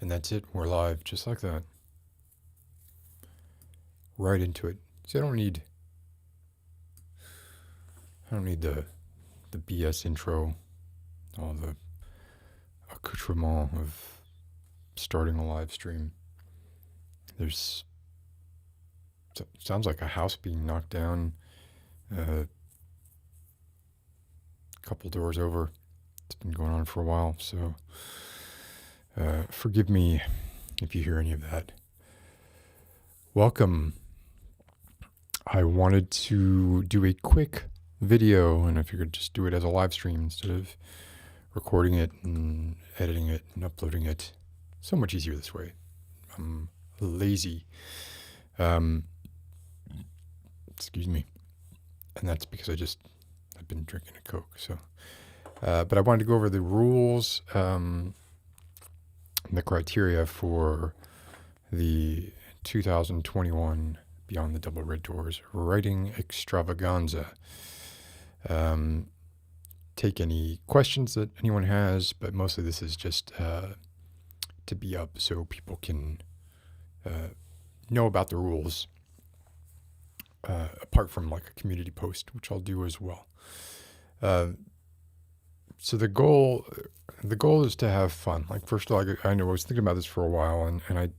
And that's it. We're live, just like that. Right into it. See, I don't need the BS intro, all the accoutrement of starting a live stream. Sounds like a house being knocked down a couple doors over. It's been going on for a while, so forgive me if you hear any of that. Welcome. I wanted to do a quick video, and I figured just do it as a live stream instead of recording it and editing it and uploading it. So much easier this way. I'm lazy. Excuse me. And that's because I've been drinking a Coke. So, but I wanted to go over the rules, and the criteria for the 2021 Beyond the Double Red Doors Writing Extravaganza. Take any questions that anyone has, but mostly this is just to be up so people can know about the rules, apart from like a community post, which I'll do as well. So the goal is to have fun. Like, first of all, I know I was thinking about this for a while, and I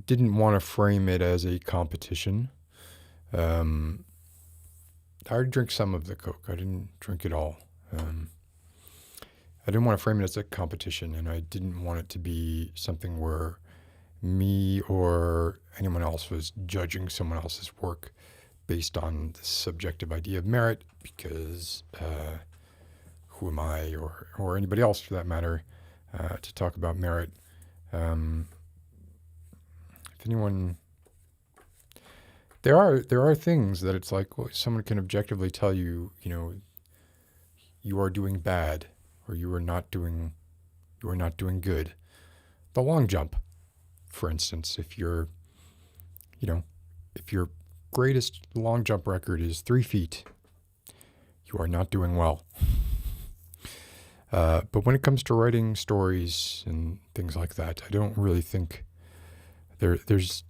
didn't want to frame it as a competition. I already drank some of the Coke. I didn't drink it all. I didn't want to frame it as a competition, and I didn't want it to be something where me or anyone else was judging someone else's work based on the subjective idea of merit, because who am I, or anybody else for that matter, to talk about merit. If anyone, there are things that it's like, well, someone can objectively tell you, you are doing bad, or you are not doing good. The long jump, for instance, if your greatest long jump record is 3 feet, you are not doing well. But when it comes to writing stories and things like that, I don't really think there's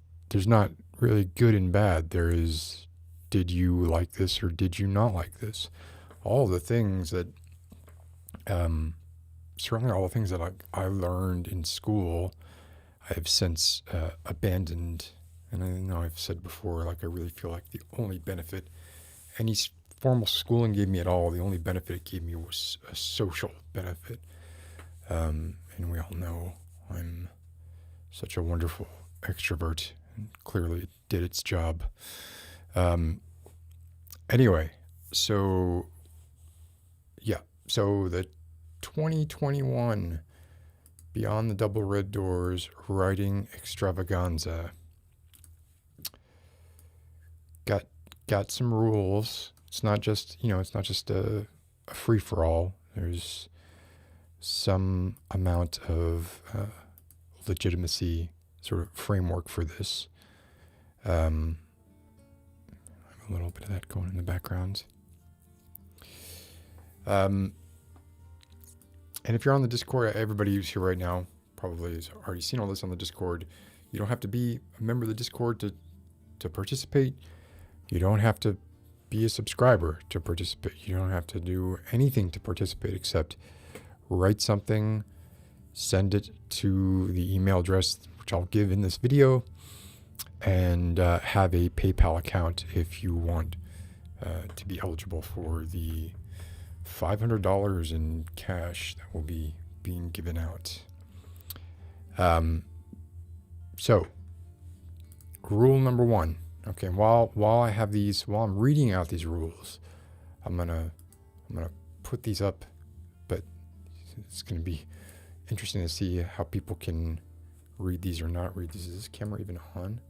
not really good and bad. There is, did you like this or did you not like this? All the things that, certainly all the things that I learned in school, I have since abandoned. And I know I've said before, like, I really feel like the only benefit any formal schooling gave me at all, the only benefit it gave me was a social benefit. And we all know I'm such a wonderful extrovert, and clearly it did its job. Anyway, so the 2021 Beyond the Double Red Doors Writing Extravaganza got some rules. It's not just a free for all. There's some amount of legitimacy, sort of framework for this. I have a little bit of that going in the background. And if you're on the Discord, everybody who's here right now probably has already seen all this on the Discord. You don't have to be a member of the Discord to participate. You don't have to be a subscriber to participate. You don't have to do anything to participate except write something, send it to the email address, which I'll give in this video, and have a PayPal account if you want to be eligible for the $500 in cash that will be being given out. So, rule number 1. Okay, while I'm reading out these rules, I'm gonna put these up, but it's gonna be interesting to see how people can read these or not read these. Is this camera even on?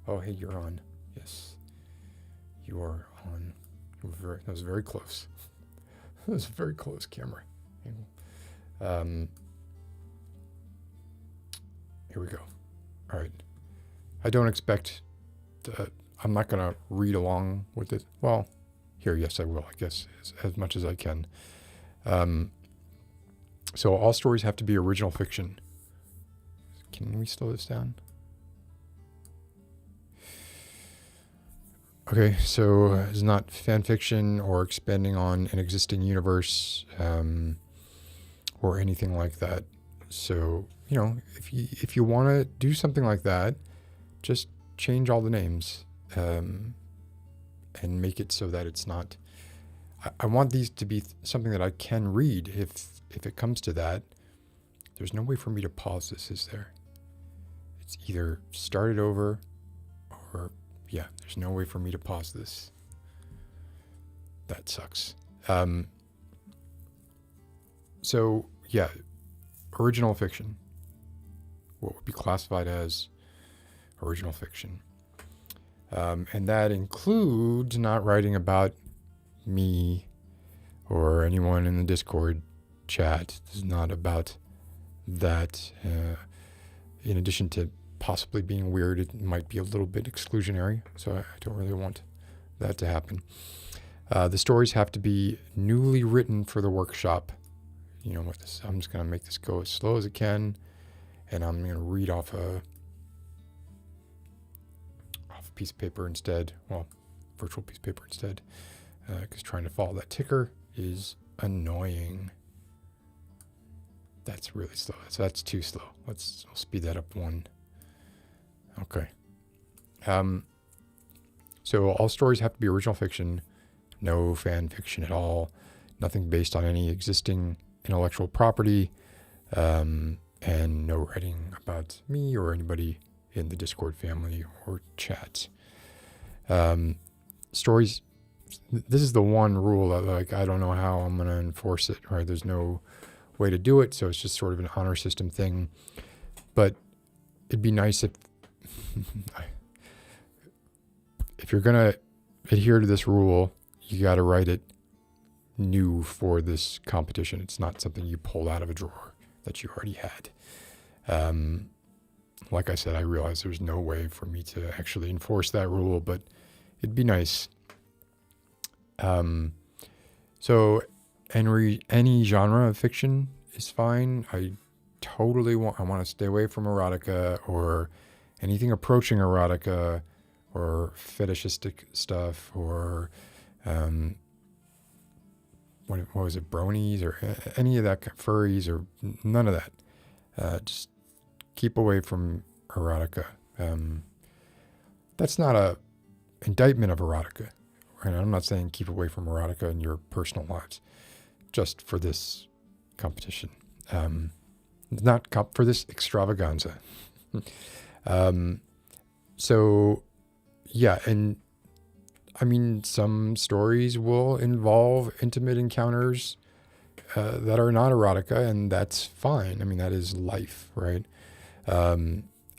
Oh, hey, you're on. Yes, you are on. That was very close. That was a very close camera. Here we go. All right. I don't expect I'm not going to read along with it. Well, here, yes, I will, I guess, as much as I can. So all stories have to be original fiction. Can we slow this down? Okay, so it's not fan fiction or expanding on an existing universe or anything like that. So, if you want to do something like that, just change all the names and make it so that it's not. I want these to be something that I can read if it comes to that. There's no way for me to pause this, is there? It's either start it over or, yeah, there's no way for me to pause this. That sucks. So, yeah, original fiction. What would be classified as original fiction. And that includes not writing about me or anyone in the Discord chat. This is not about that. In addition to possibly being weird, it might be a little bit exclusionary, so I don't really want that to happen. The stories have to be newly written for the workshop. With this, I'm just going to make this go as slow as it can, and I'm going to read off a piece of paper instead. Well, virtual piece of paper instead, because trying to follow that ticker is annoying. That's really slow. So that's too slow. I'll speed that up one. Okay. So all stories have to be original fiction, no fan fiction at all, nothing based on any existing intellectual property, and no writing about me or anybody in the Discord family or chat. Stories, this is the one rule that, I don't know how I'm going to enforce it, right? There's no way to do it, so it's just sort of an honor system thing. But it'd be nice if you're going to adhere to this rule, you got to write it new for this competition. It's not something you pull out of a drawer that you already had. Like I said, I realize there's no way for me to actually enforce that rule, but it'd be nice. So any genre of fiction is fine. I want to stay away from erotica or anything approaching erotica or fetishistic stuff or what was it, bronies or any of that, furries or none of that. Just keep away from erotica. That's not a indictment of erotica. Right? I'm not saying keep away from erotica in your personal lives, just for this competition. Not for this extravaganza. So, yeah, and I mean, some stories will involve intimate encounters that are not erotica, and that's fine. I mean, that is life, right?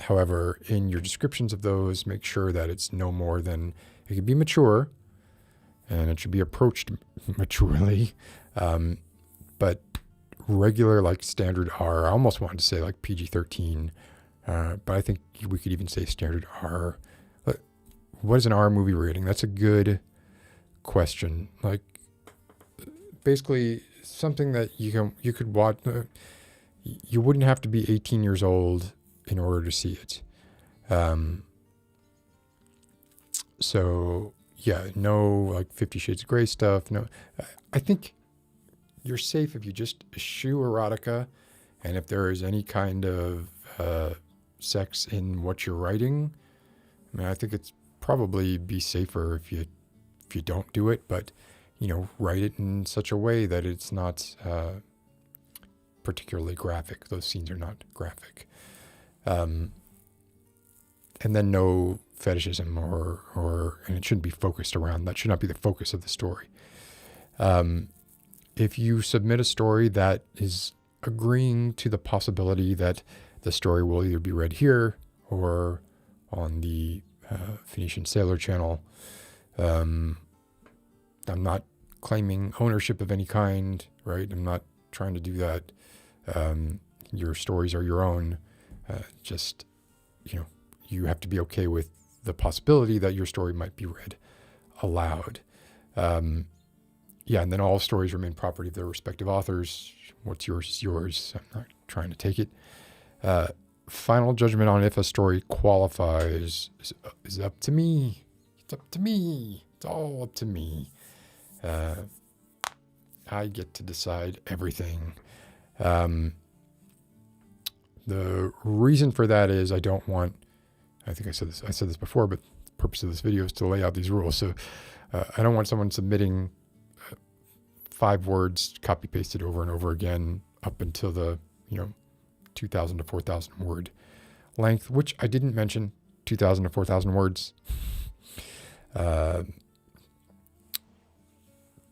However, in your descriptions of those, make sure that it's no more than, it can be mature, and it should be approached maturely, but regular, like standard R. I almost wanted to say like PG-13, but I think we could even say standard R. What is an R movie rating? That's a good question. Like, basically something that you could watch. You wouldn't have to be 18 years old in order to see it. So yeah, no like 50 Shades of Grey stuff. No, I think you're safe if you just eschew erotica, and if there is any kind of sex in what you're writing, I mean, I think it's probably be safer if you don't do it, but write it in such a way that it's not particularly graphic. Those scenes are not graphic. And then no fetishism and it shouldn't be focused around, that should not be the focus of the story. If you submit a story that is agreeing to the possibility that the story will either be read here or on the Phoenician Sailor channel, I'm not claiming ownership of any kind, right? I'm not trying to do that. Your stories are your own. Just, you have to be okay with the possibility that your story might be read aloud. Yeah, and then all stories remain property of their respective authors. What's yours is yours. I'm not trying to take it. final judgment on if a story qualifies is up to me. It's up to me. It's all up to me. I get to decide everything. The reason for that is I don't want, I think I said this before, but the purpose of this video is to lay out these rules. So I don't want someone submitting 5 words copy pasted over and over again up until the 2,000 to 4,000 word length, which I didn't mention. 2,000 to 4,000 words.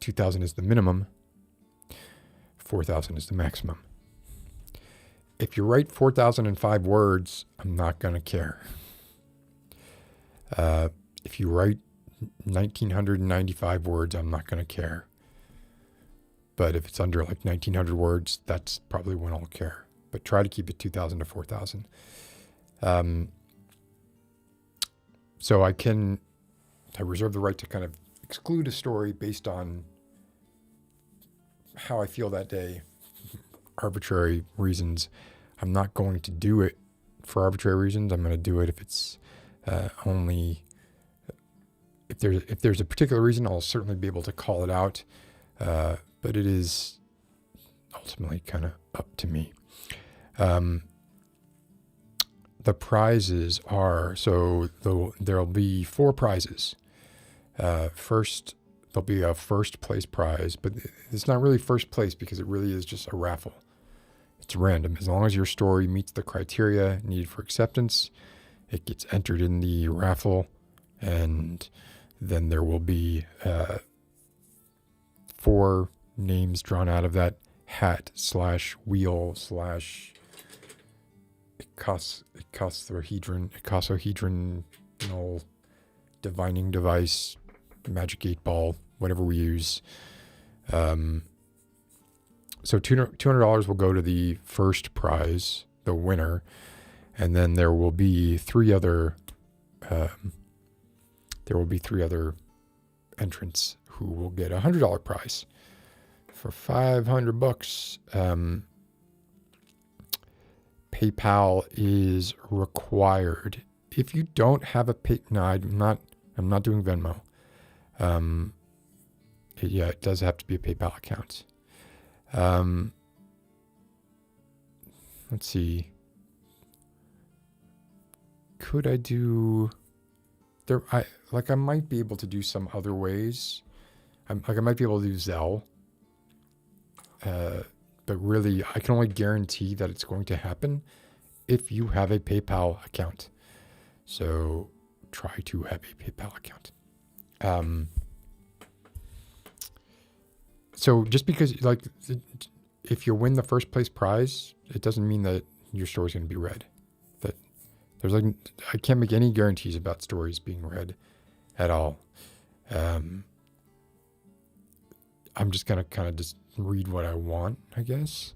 2,000 is the minimum. 4,000 is the maximum. If you write 4,005 words, I'm not going to care. If you write 1,995 words, I'm not going to care. But if it's under like 1,900 words, that's probably when I'll care. But try to keep it 2,000 to 4,000. So I reserve the right to kind of exclude a story based on how I feel that day, arbitrary reasons. I'm not going to do it for arbitrary reasons. I'm going to do it if it's only if there's a particular reason. I'll certainly be able to call it out, but it is ultimately kind of up to me. The prizes are, so there'll be 4 prizes. First, there'll be a first place prize, but it's not really first place because it really is just a raffle. It's random. As long as your story meets the criteria needed for acceptance, it gets entered in the raffle, and then there will be 4 names drawn out of that hat / wheel / icosahedral divining device, magic 8-ball, whatever we use. So $200 will go to the first prize, the winner, and then there will be 3 other entrants who will get a $100 prize for $500. PayPal is required. If you don't have a I'm not doing Venmo. It does have to be a PayPal account. Let's see. Could I do there? I might be able to do some other ways. I might be able to do Zelle. But really, I can only guarantee that it's going to happen if you have a PayPal account. So try to have a PayPal account. So just because, if you win the first place prize, it doesn't mean that your story's going to be read. That I can't make any guarantees about stories being read at all. I'm just going to kind of just read what I want, I guess.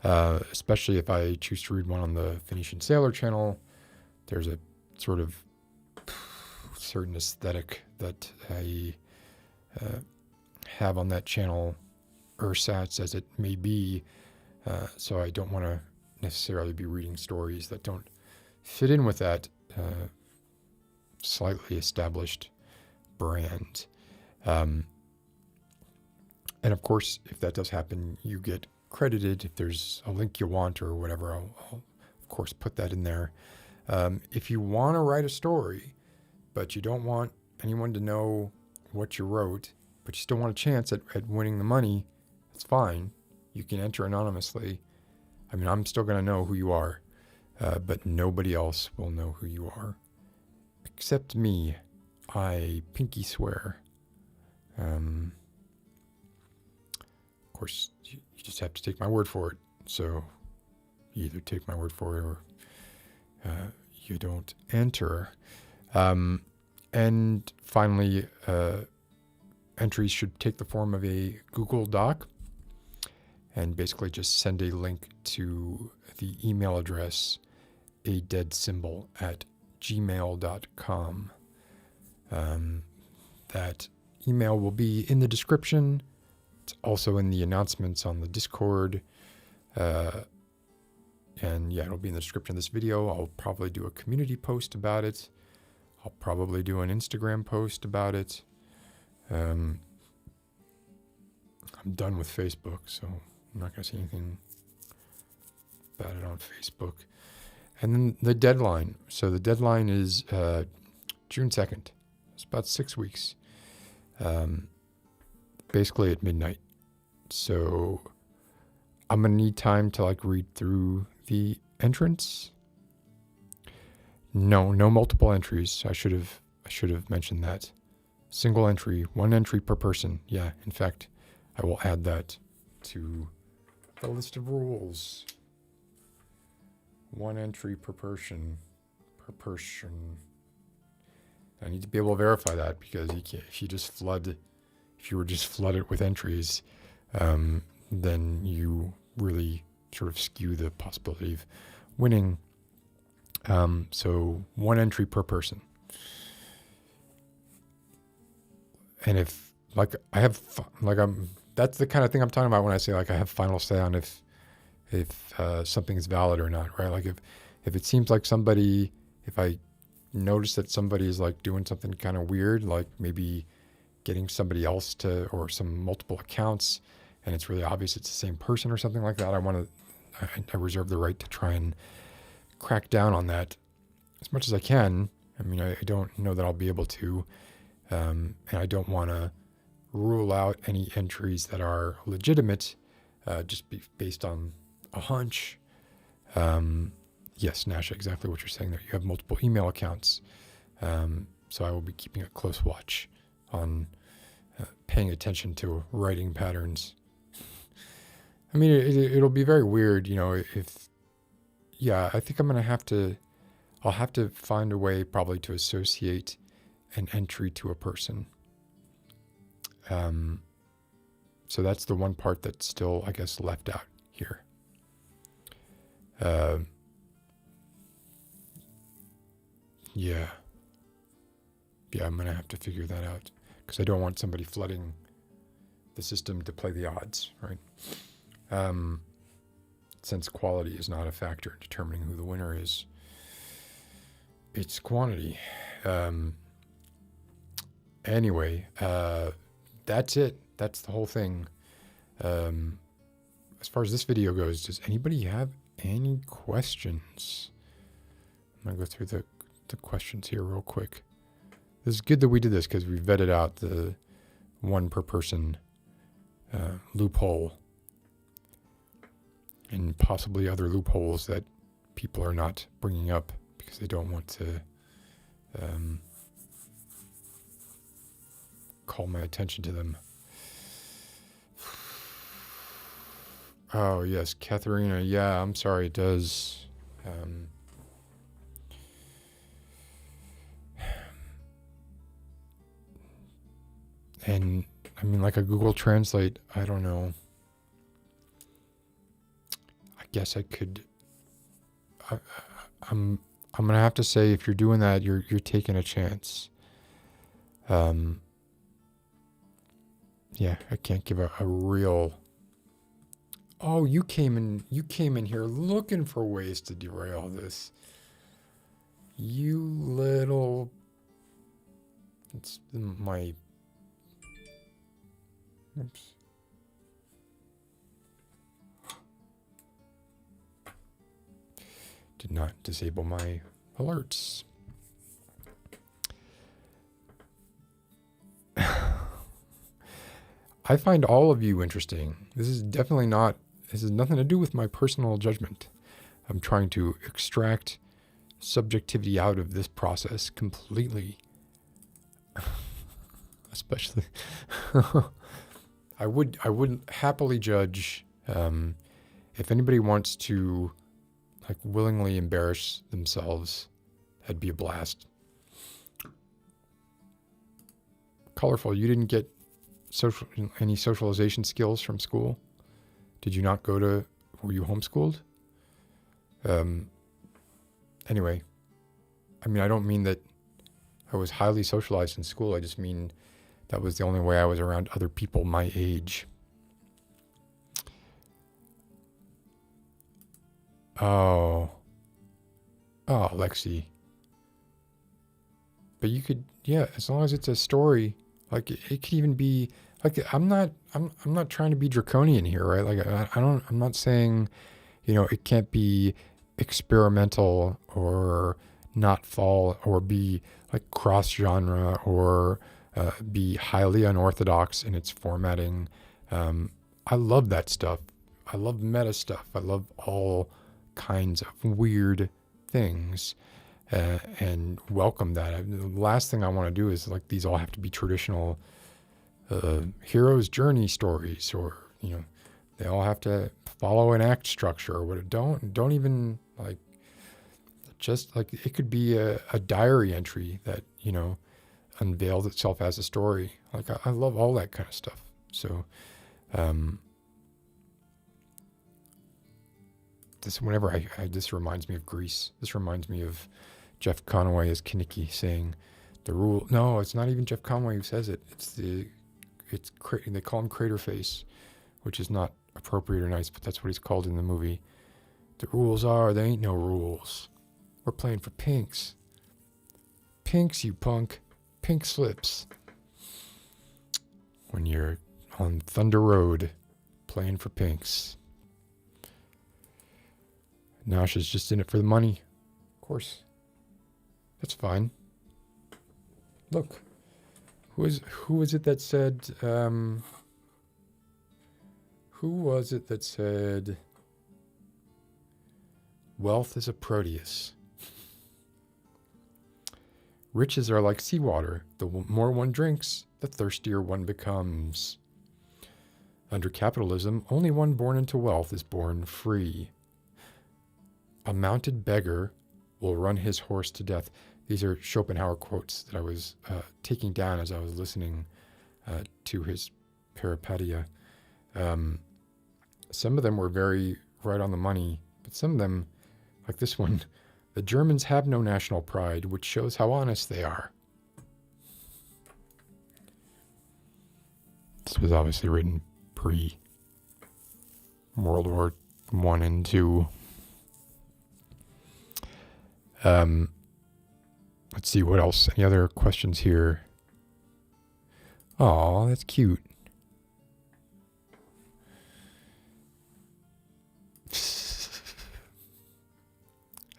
Especially if I choose to read one on the Phoenician Sailor channel. There's a sort of certain aesthetic that I have on that channel, ersatz as it may be. So I don't want to necessarily be reading stories that don't fit in with that slightly established brand. And of course, if that does happen, you get credited. If there's a link you want or whatever, I'll of course put that in there. If you want to write a story, but you don't want anyone to know what you wrote, but you still want a chance at winning the money, that's fine. You can enter anonymously. I mean, I'm still going to know who you are, but nobody else will know who you are. Except me. I pinky swear. Of course, you just have to take my word for it. So you either take my word for it or you don't enter. And finally, entries should take the form of a Google Doc and basically just send a link to the email address adeadsymbol@gmail.com. That email will be in the description. It's also in the announcements on the Discord. And yeah, it'll be in the description of this video. I'll probably do a community post about it. I'll probably do an Instagram post about it. I'm done with Facebook, so I'm not going to say anything about it on Facebook. And then the deadline. So the deadline is June 2nd. It's about 6 weeks. Basically at midnight. So I'm going to need time to like read through the entrance. No multiple entries. I should have mentioned that. Single entry, 1 entry per person. Yeah, in fact, I will add that to the list of rules. 1 entry per person. I need to be able to verify that, because if you were just flooded with entries, then you really sort of skew the possibility of winning. So 1 entry per person. And if that's the kind of thing I'm talking about when I say like I have final say on if something is valid or not, right? Like if it seems like if I notice that somebody is like doing something kind of weird, like maybe getting somebody else or some multiple accounts, and it's really obvious it's the same person or something like that, I reserve the right to try and crack down on that as much as I can. I mean, I don't know that I'll be able to, and I don't want to rule out any entries that are legitimate, just based on a hunch. Yes, Nasha, exactly what you're saying there. You have multiple email accounts. So I will be keeping a close watch on paying attention to writing patterns. I mean, it'll be very weird, I think I'll have to find a way probably to associate an entry to a person. So that's the one part that's still, I guess, left out here. Yeah, I'm going to have to figure that out, because I don't want somebody flooding the system to play the odds, right? Since quality is not a factor in determining who the winner is, it's quantity. Anyway, that's it. That's the whole thing. As far as this video goes, does anybody have any questions? I'm going to go through the questions here real quick. This is good that we did this, because we vetted out the 1 per person loophole, and possibly other loopholes that people are not bringing up because they don't want to call my attention to them. Oh, yes, Katharina. Yeah, I'm sorry, it does. And I mean, like a Google Translate, I don't know. I guess I could. I'm gonna have to say, if you're doing that, you're taking a chance. Yeah, I can't give a real. Oh, you came in here looking for ways to derail this. You little. It's my. Oops. Did not disable my alerts. I find all of you interesting. This is nothing to do with my personal judgment. I'm trying to extract subjectivity out of this process completely. Especially, I wouldn't happily judge if anybody wants to like willingly embarrass themselves. That'd be a blast. Colorful, you didn't get any socialization skills from school? Did you not were you homeschooled? Anyway, I mean, I don't mean that I was highly socialized in school. I just mean that was the only way I was around other people my age. Oh. Oh, Lexi. But you could, yeah, as long as it's a story, like it could even be like I'm not trying to be draconian here, right? Like I'm not saying, it can't be experimental or not fall or be like cross genre or be highly unorthodox in its formatting. I love that stuff. I love meta stuff. I love all kinds of weird things and welcome that. The last thing I want to do is like these all have to be traditional hero's journey stories, or they all have to follow an act structure or what. Don't even like, just like it could be a diary entry that unveils itself as a story. Like I love all that kind of stuff. So this reminds me of Grease. This reminds me of Jeff Conaway as Kinnicky saying the rule. No, it's not even Jeff Conaway who says it. They call him Crater Face, which is not appropriate or nice, but that's what he's called in the movie. The rules are, there ain't no rules. We're playing for pinks. Pinks, you punk. Pink slips. When you're on Thunder Road, playing for pinks. Nasha's just in it for the money. Of course. That's fine. Look. Who was it that said wealth is a Proteus? Riches are like seawater. The more one drinks, the thirstier one becomes. Under capitalism, only one born into wealth is born free. A mounted beggar will run his horse to death. These are Schopenhauer quotes that I was taking down as I was listening to his peripetia. Some of them were very right on the money, but some of them, like this one, the Germans have no national pride, which shows how honest they are. This was obviously written pre-World War I and II. Let's see what else. Any other questions here? Aw, that's cute.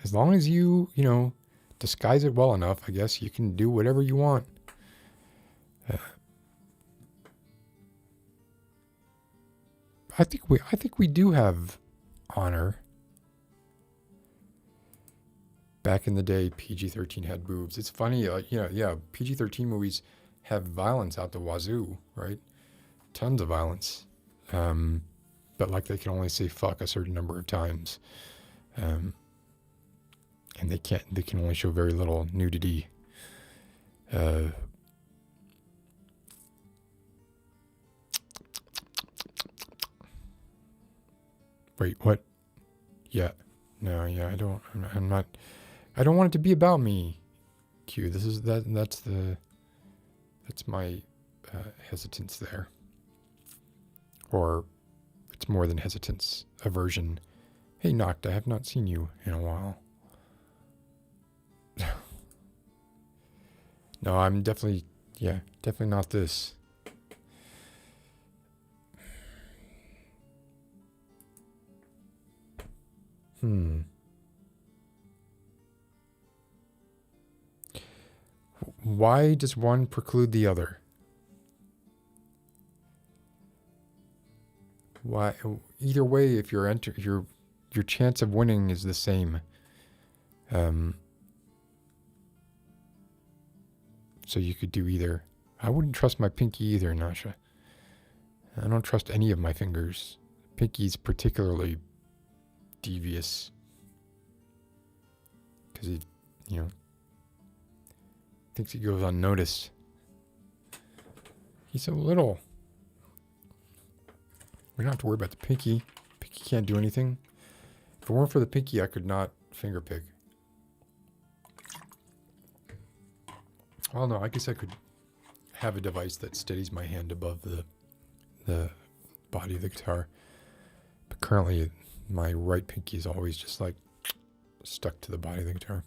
As long as you, disguise it well enough, I guess you can do whatever you want. I think we do have honor. Back in the day, PG-13 had boobs. It's funny, PG-13 movies have violence out the wazoo, right? Tons of violence. But like they can only say fuck a certain number of times. And they can only show very little nudity. Wait, what? Yeah. No, yeah, I don't want it to be about me. Q. That's my hesitance there. Or it's more than hesitance, aversion. Hey, Noct, I have not seen you in a while. No, I'm definitely not this. Why does one preclude the other? Why? Either way, if your chance of winning is the same. So you could do either. I wouldn't trust my pinky either, Nasha. I don't trust any of my fingers. Pinky's particularly devious. Because he, thinks he goes unnoticed. He's so little. We don't have to worry about the pinky. Pinky can't do anything. If it weren't for the pinky, I could not finger pick. Well, no, I guess I could have a device that steadies my hand above the body of the guitar. But currently, My right pinky is always just like stuck to the body of the guitar.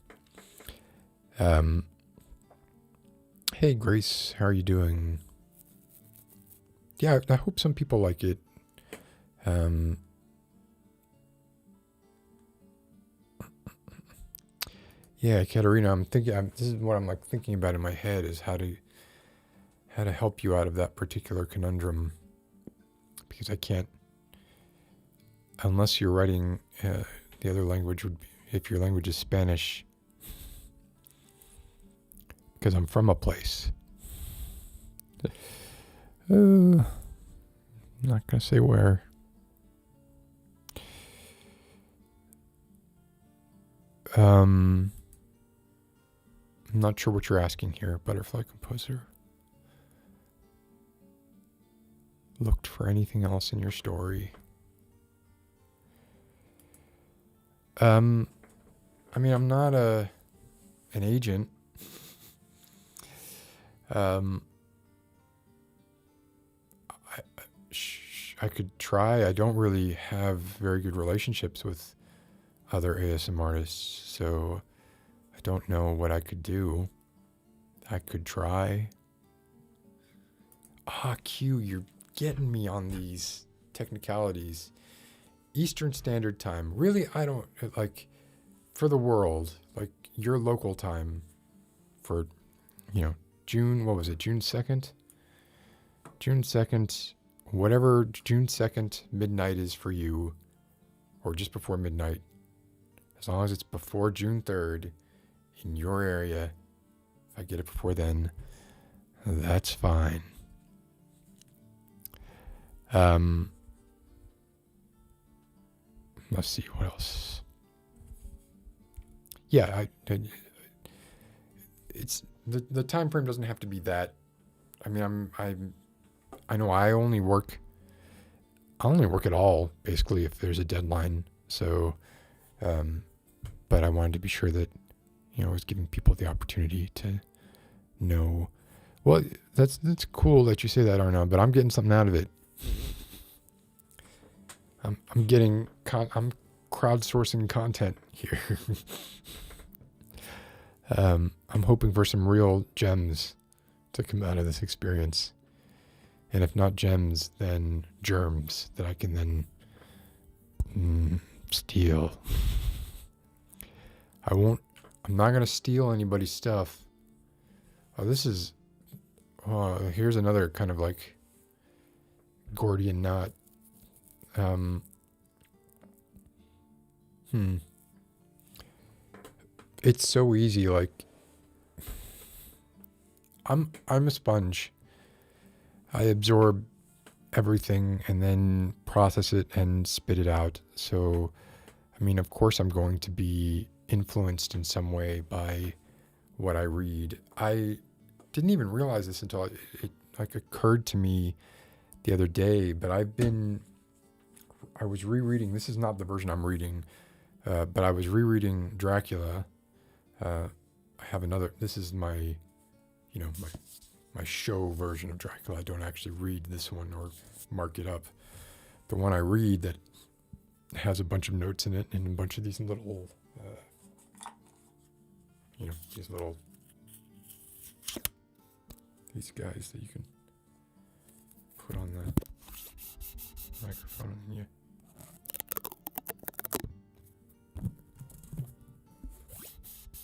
Hey Grace, how are you doing? Yeah, I hope some people like it. Yeah, Katerina, I'm thinking. This is what I'm like thinking about in my head is how to help you out of that particular conundrum, because I can't, unless you're writing the other language would be, if your language is Spanish, because I'm from a place. I'm not gonna say where. I'm not sure what you're asking here, Butterfly Composer. Looked for anything else in your story. I mean, I'm not an agent. I could try. I don't really have very good relationships with other ASM artists, so I don't know what I could do. I could try. Q, you're getting me on these technicalities. Eastern Standard Time. Really, I don't, like, for the world, like, your local time for, June, what was it, June 2nd? June 2nd, whatever June 2nd midnight is for you, or just before midnight, as long as it's before June 3rd in your area, if I get it before then, that's fine. Let's see what else. Yeah, it's the time frame doesn't have to be that. I mean, I know I only work at all basically if there's a deadline. So, but I wanted to be sure that I was giving people the opportunity to know. Well, that's cool that you say that, Arnaud, but I'm getting something out of it. I'm crowdsourcing content here. I'm hoping for some real gems to come out of this experience. And if not gems, then germs that I can then steal. I'm not going to steal anybody's stuff. Here's another kind of like Gordian knot. It's so easy. Like, I'm a sponge. I absorb everything and then process it and spit it out. So, I mean, of course I'm going to be influenced in some way by what I read. I didn't even realize this until it occurred to me the other day, but I was rereading, this is not the version I'm reading, but I was rereading Dracula. I have another, this is my show version of Dracula. I don't actually read this one or mark it up. The one I read that has a bunch of notes in it and a bunch of these little, these guys that you can put on the microphone. Yeah.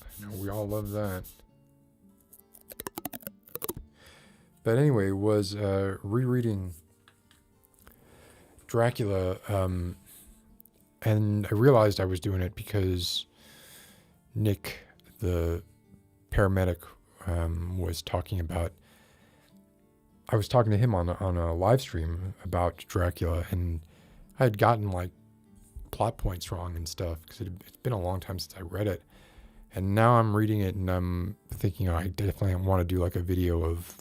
I know we all love that. But anyway, was rereading Dracula, and I realized I was doing it because Nick, the paramedic, was talking about. I was talking to him on a live stream about Dracula, and I had gotten like plot points wrong and stuff because it's been a long time since I read it, and now I'm reading it and I'm thinking I definitely want to do like a video of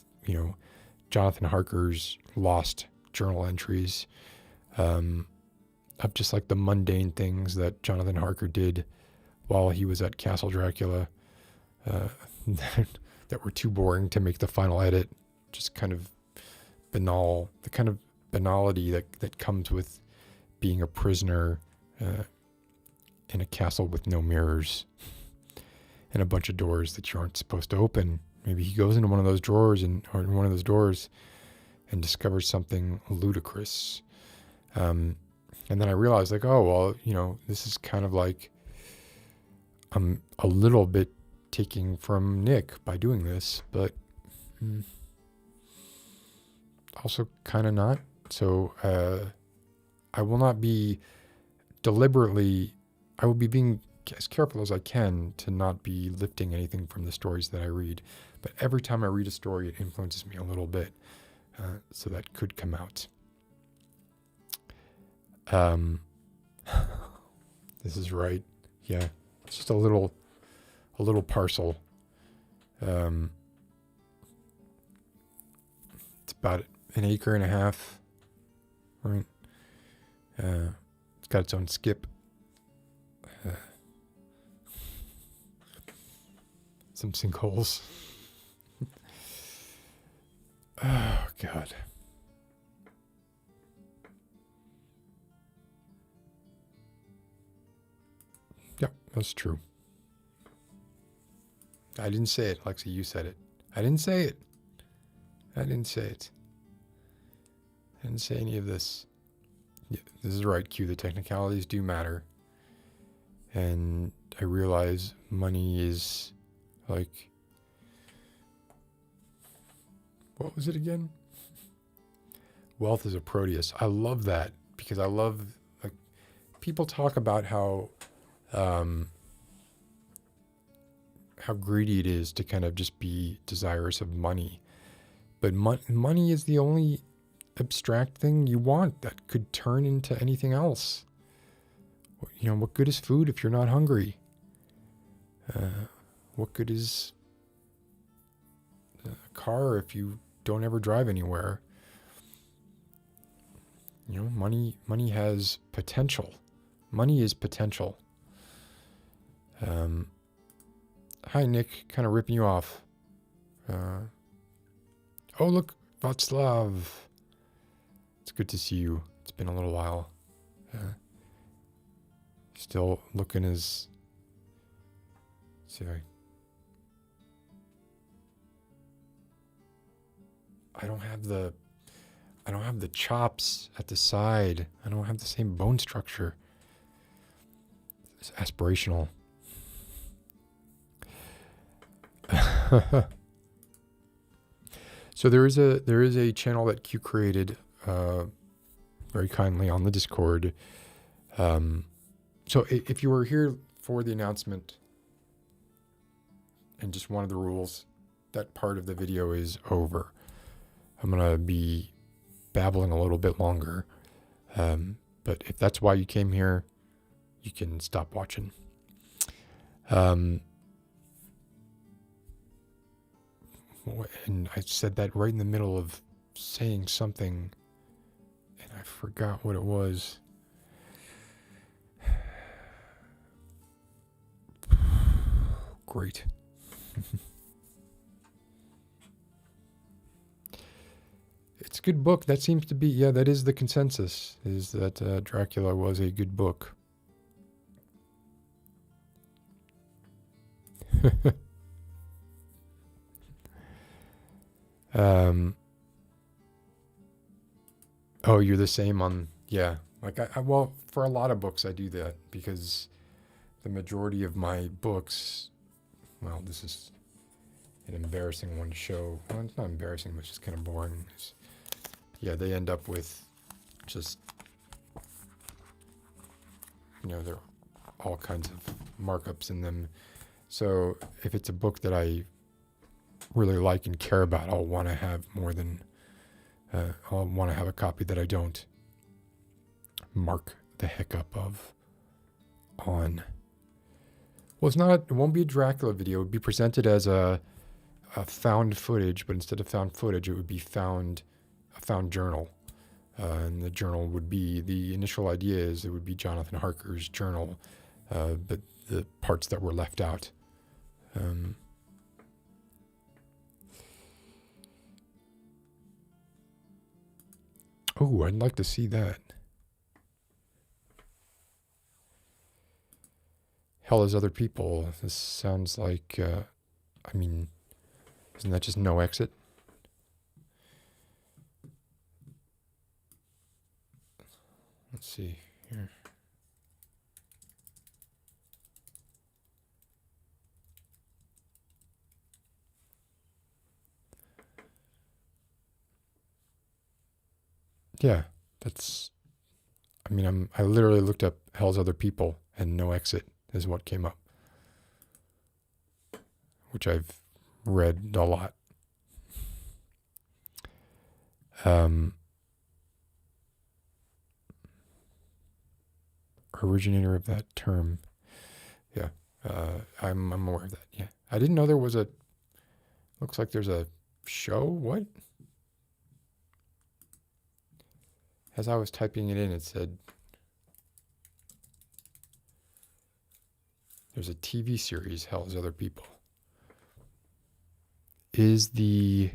Jonathan Harker's lost journal entries, of just like the mundane things that Jonathan Harker did while he was at Castle Dracula, that were too boring to make the final edit. Just kind of banal, the kind of banality that comes with being a prisoner in a castle with no mirrors and a bunch of doors that you aren't supposed to open. Maybe he goes into one of those drawers or one of those doors and discovers something ludicrous. And then I realized, like, oh, well, you know, this is kind of like I'm a little bit taking from Nick by doing this, but also kind of not. So I will not be deliberately, I will be being as careful as I can to not be lifting anything from the stories that I read. But every time I read a story, it influences me a little bit. So that could come out. This is right. Yeah. It's just a little parcel. It's about an acre and a half. Right. It's got its own skip. Some sinkholes. Oh, God. Yep, that's true. I didn't say it, Lexi. You said it. I didn't say it. I didn't say it. I didn't say any of this. Yeah, this is right, Q. The technicalities do matter. And I realize money is like... What was it again? Wealth is a Proteus. I love that because I love... like, people talk about how greedy it is to kind of just be desirous of money. But money is the only abstract thing you want that could turn into anything else. You know, what good is food if you're not hungry? What good is a car if you don't ever drive anywhere? You know, money has potential. Money is potential. Hi, Nick. Kind of ripping you off. Oh, look, Václav. It's good to see you. It's been a little while. Still looking as... See, I don't have the chops at the side. I don't have the same bone structure. It's aspirational. So there is a channel that Q created very kindly on the Discord. So if you were here for the announcement and just wanted the rules, that part of the video is over. I'm going to be babbling a little bit longer. But if that's why you came here, you can stop watching. And I said that right in the middle of saying something, and I forgot what it was. Great. It's a good book. That seems to be, yeah, that is the consensus, is that Dracula was a good book. Oh, you're the same on, yeah. Like, well, for a lot of books, I do that because the majority of my books, well, this is an embarrassing one to show. Well, it's not embarrassing, but it's just kind of boring. Yeah, they end up with just, you know, there are all kinds of markups in them. So if it's a book that I really like and care about, I'll want to have more than, I'll want to have a copy that I don't mark the heck up of on. Well, it won't be a Dracula video. It would be presented as a found footage, but instead of found footage, it would be a found journal. And the journal would be, the initial idea is it would be Jonathan Harker's journal, but the parts that were left out. Oh, I'd like to see that. hell is other people? This sounds like, I mean, isn't that just no exit? Let's see here. Yeah, that's, I mean, I literally looked up hell's other people and no exit is what came up, which I've read a lot. Originator of that term. Yeah, I'm aware of that. Yeah, I didn't know there was a, looks like there's a show. What? As I was typing it in, it said there's a TV series, Hell is Other People. Is the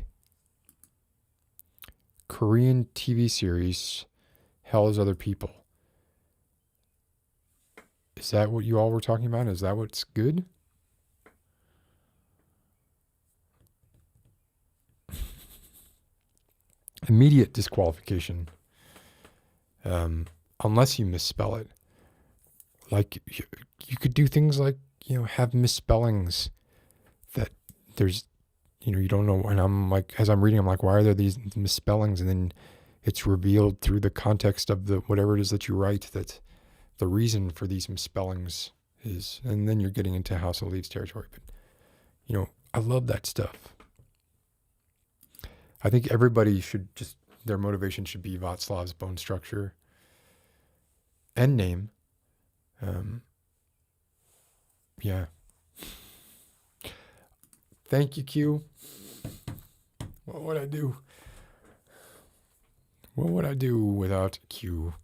Korean TV series Hell is Other People, is that what you all were talking about? Is that what's good? Immediate disqualification. Unless you misspell it. Like, you could do things like, have misspellings that there's, you don't know. And I'm like, as I'm reading, I'm like, why are there these misspellings? And then it's revealed through the context of the whatever it is that you write that the reason for these misspellings is, and then you're getting into House of Leaves territory. But, I love that stuff. I think everybody should just, their motivation should be Václav's bone structure and name. Yeah. Thank you, Q. What would I do? What would I do without Q?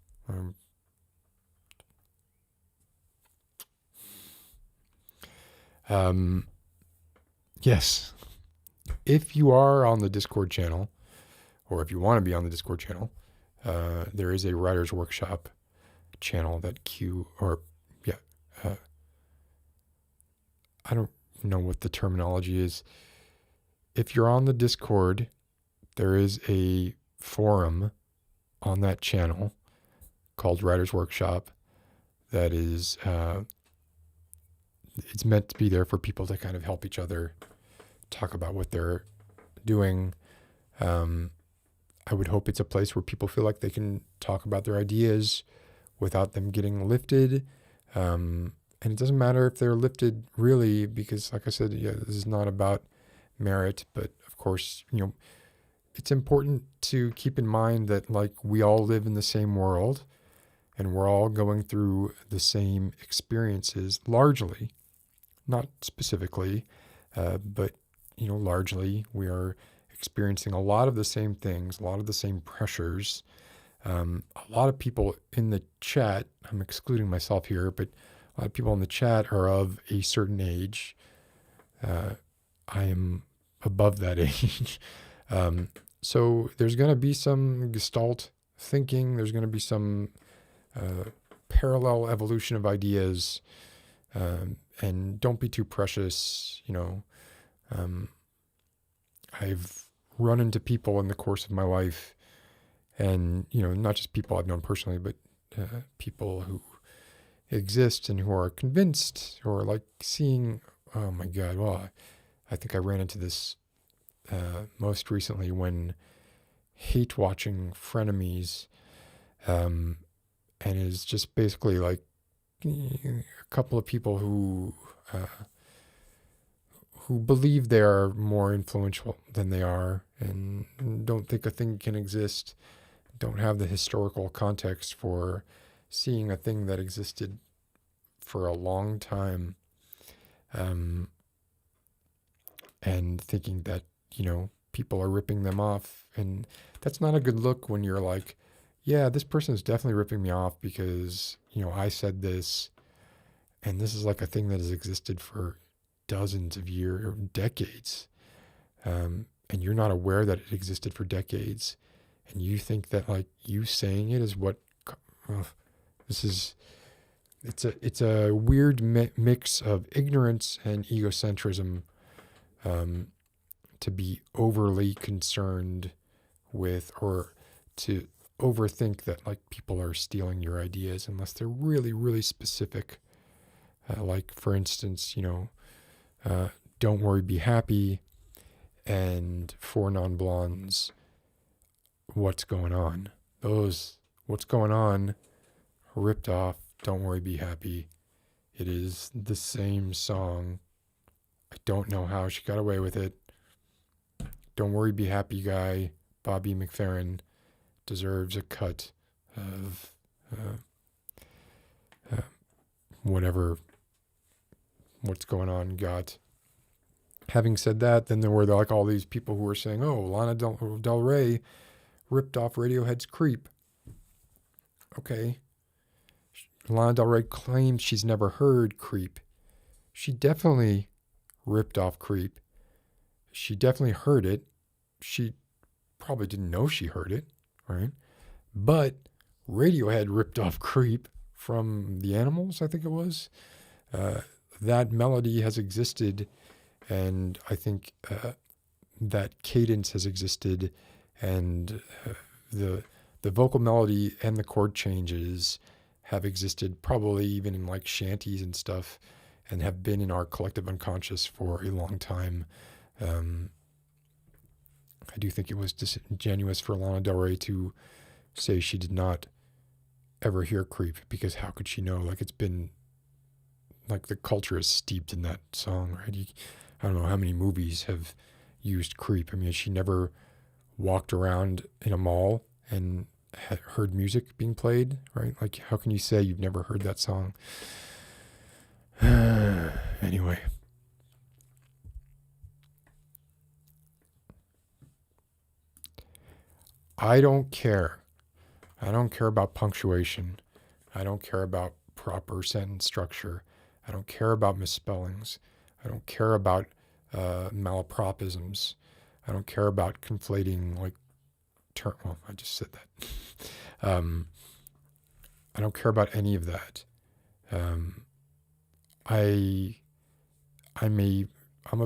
Yes. If you are on the Discord channel, or if you want to be on the Discord channel, there is a writer's workshop channel that Q, or yeah, I don't know what the terminology is. If you're on the Discord, there is a forum on that channel called Writer's Workshop that is, it's meant to be there for people to kind of help each other talk about what they're doing. I would hope it's a place where people feel like they can talk about their ideas without them getting lifted. And it doesn't matter if they're lifted really, because like I said, this is not about merit, but of course, it's important to keep in mind that like we all live in the same world and we're all going through the same experiences, largely, not specifically, but largely we are experiencing a lot of the same things, a lot of the same pressures. A lot of people in the chat, I'm excluding myself here, but a lot of people in the chat are of a certain age. I am above that age. So there's going to be some gestalt thinking. There's going to be some parallel evolution of ideas. And don't be too precious. I've run into people in the course of my life, and not just people I've known personally, but people who exist and who are convinced or like seeing, oh my God, well, I think I ran into this most recently when hate watching frenemies, and is just basically like a couple of people who believe they are more influential than they are and don't think a thing can exist, don't have the historical context for seeing a thing that existed for a long time, and thinking that, people are ripping them off. And that's not a good look when you're like, yeah, this person is definitely ripping me off because, I said this, and this is like a thing that has existed for dozens of years or decades. And you're not aware that it existed for decades. And you think that like you saying it is what, this is it's a weird mix of ignorance and egocentrism, to be overly concerned with, or to overthink that like people are stealing your ideas unless they're really, really specific. Like for instance, don't worry, be happy, and Four Non-Blondes, what's going on? Those what's going on ripped off Don't Worry, Be Happy. It is the same song. I don't know how she got away with it. Don't Worry, Be Happy guy, Bobby McFerrin, deserves a cut of whatever what's going on got. Having said that, then there were like all these people who were saying, oh, Lana Del Rey ripped off Radiohead's Creep. Okay. Lana Del Rey claims she's never heard Creep. She definitely ripped off Creep. She definitely heard it. She probably didn't know she heard it, right? But Radiohead ripped off Creep from The Animals, I think it was. That melody has existed, and I think that cadence has existed, and the vocal melody and the chord changes have existed probably even in like shanties and stuff, and have been in our collective unconscious for a long time. I do think it was disingenuous for Lana Del Rey to say she did not ever hear Creep, because how could she know? Like, it's been, like, the culture is steeped in that song, right? I don't know how many movies have used Creep. I mean, she never walked around in a mall and heard music being played, right? Like, how can you say you've never heard that song? Anyway. I don't care. I don't care about punctuation. I don't care about proper sentence structure. I don't care about misspellings. I don't care about malapropisms. I don't care about conflating like well, I just said that. I don't care about any of that. I'm a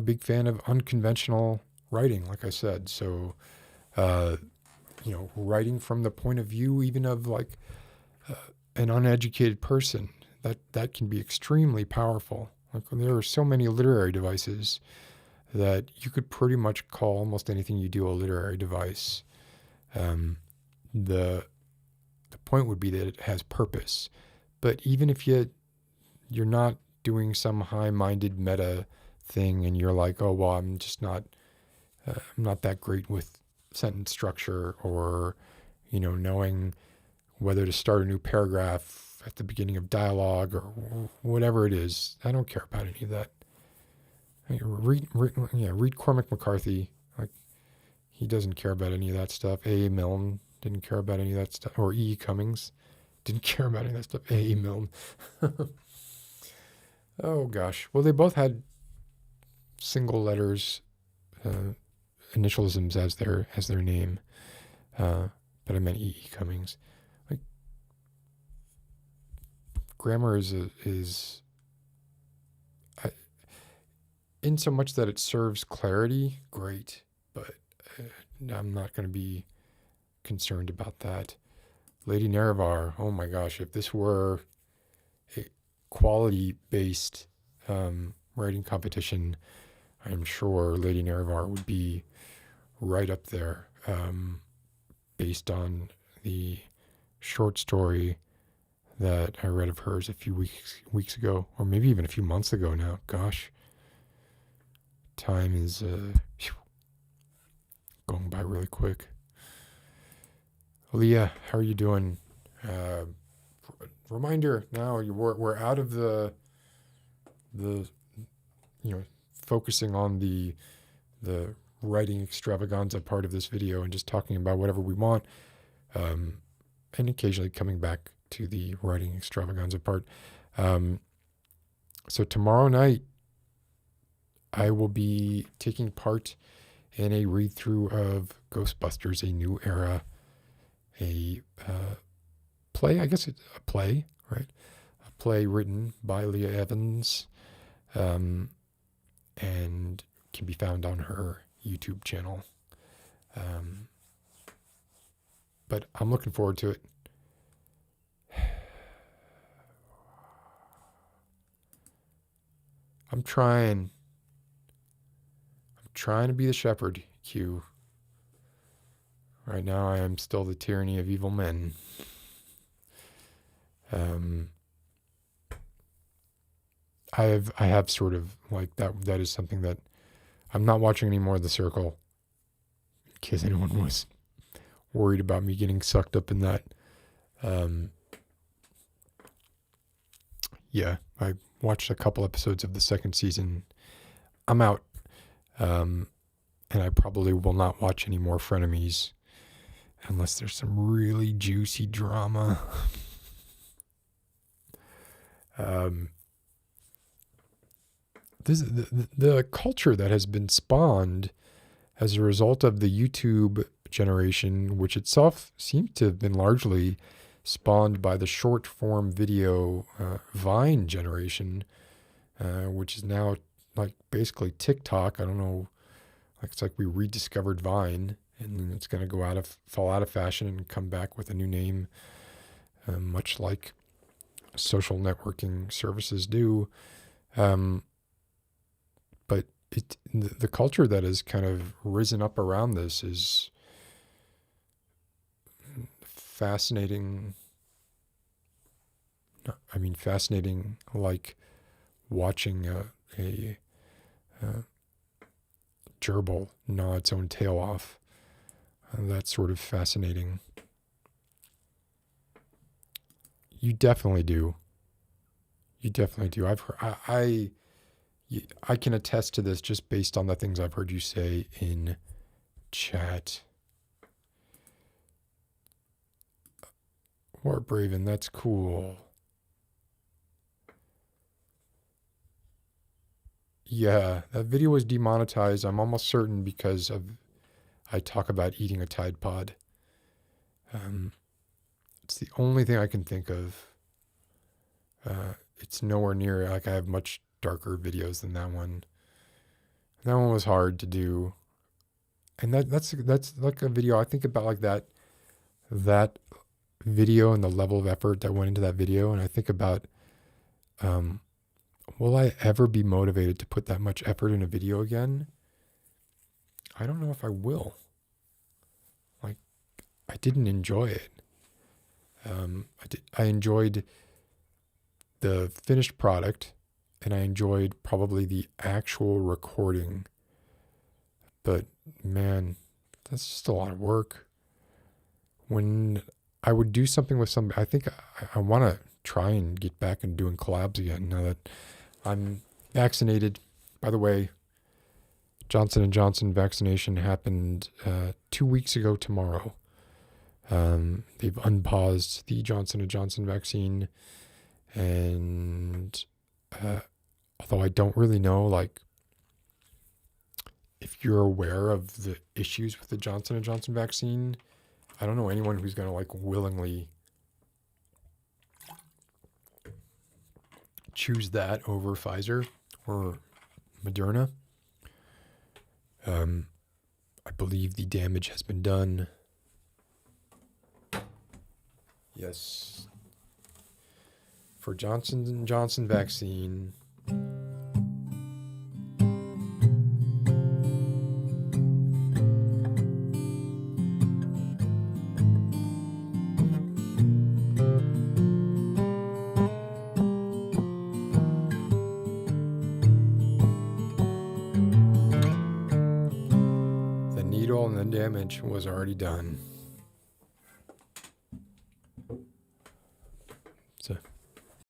big fan of unconventional writing, like I said. So, writing from the point of view even of like an uneducated person, that can be extremely powerful. Like, there are so many literary devices that you could pretty much call almost anything you do a literary device. The point would be that it has purpose. But even if you're not doing some high-minded meta thing, and you're like, oh well, I'm not that great with sentence structure, or knowing whether to start a new paragraph at the beginning of dialogue or whatever it is. I don't care about any of that. Read Cormac McCarthy. Like, he doesn't care about any of that stuff. A. Milne didn't care about any of that stuff. Or E. Cummings didn't care about any of that stuff. A. Milne. Oh gosh. Well, they both had single letters, initialisms as their name. But I meant E. Cummings. Like, grammar is in so much that it serves clarity, great, but I'm not going to be concerned about that. Lady Nerevar, oh my gosh, if this were a quality-based writing competition, I'm sure Lady Nerevar would be right up there, based on the short story that I read of hers a few weeks ago, or maybe even a few months ago now. Gosh, time is going by really quick. Leah, how are you doing? Reminder now, we're out of the focusing on the writing extravaganza part of this video and just talking about whatever we want, and occasionally coming back to the writing extravaganza part. So tomorrow night, I will be taking part in a read-through of Ghostbusters: A New Era, a play. I guess it's a play, right? A play written by Leah Evans, and can be found on her YouTube channel. But I'm looking forward to it. I'm trying to be the shepherd, Q. Right now I am still the tyranny of evil men. I have sort of like that is something that I'm not watching any more of The Circle, in case anyone was worried about me getting sucked up in that. Yeah, I watched a couple episodes of the second season. I'm out. And I probably will not watch any more Frenemies unless there's some really juicy drama. The culture that has been spawned as a result of the YouTube generation, which itself seems to have been largely spawned by the short form video Vine generation, which is now like basically TikTok. I don't know, like it's like we rediscovered Vine, and it's going to fall out of fashion and come back with a new name, much like social networking services do. But the culture that has kind of risen up around this is fascinating. I mean, fascinating, like watching a gerbil gnaw its own tail off. That's sort of fascinating. You definitely do. You definitely do. I've heard, I can attest to this just based on the things I've heard you say in chat. Warbraven, that's cool. Yeah, that video was demonetized, I'm almost certain, because I talk about eating a Tide Pod. It's the only thing I can think of. It's nowhere near, like I have much darker videos than that one. That one was hard to do. And that's like a video I think about, like that video and the level of effort that went into that video, and I think about will I ever be motivated to put that much effort in a video again? I don't know if I will. Like, I didn't enjoy it. I enjoyed the finished product, and I enjoyed probably the actual recording. But man, that's just a lot of work. When I would do something with somebody, I think I want to try and get back and doing collabs again now that I'm vaccinated. By the way, Johnson & Johnson vaccination happened 2 weeks ago tomorrow. They've unpaused the Johnson & Johnson vaccine, and although I don't really know, like, if you're aware of the issues with the Johnson & Johnson vaccine, I don't know anyone who's going to like willingly choose that over Pfizer or Moderna. I believe the damage has been done. Yes. For Johnson & Johnson vaccine. The needle and the damage was already done.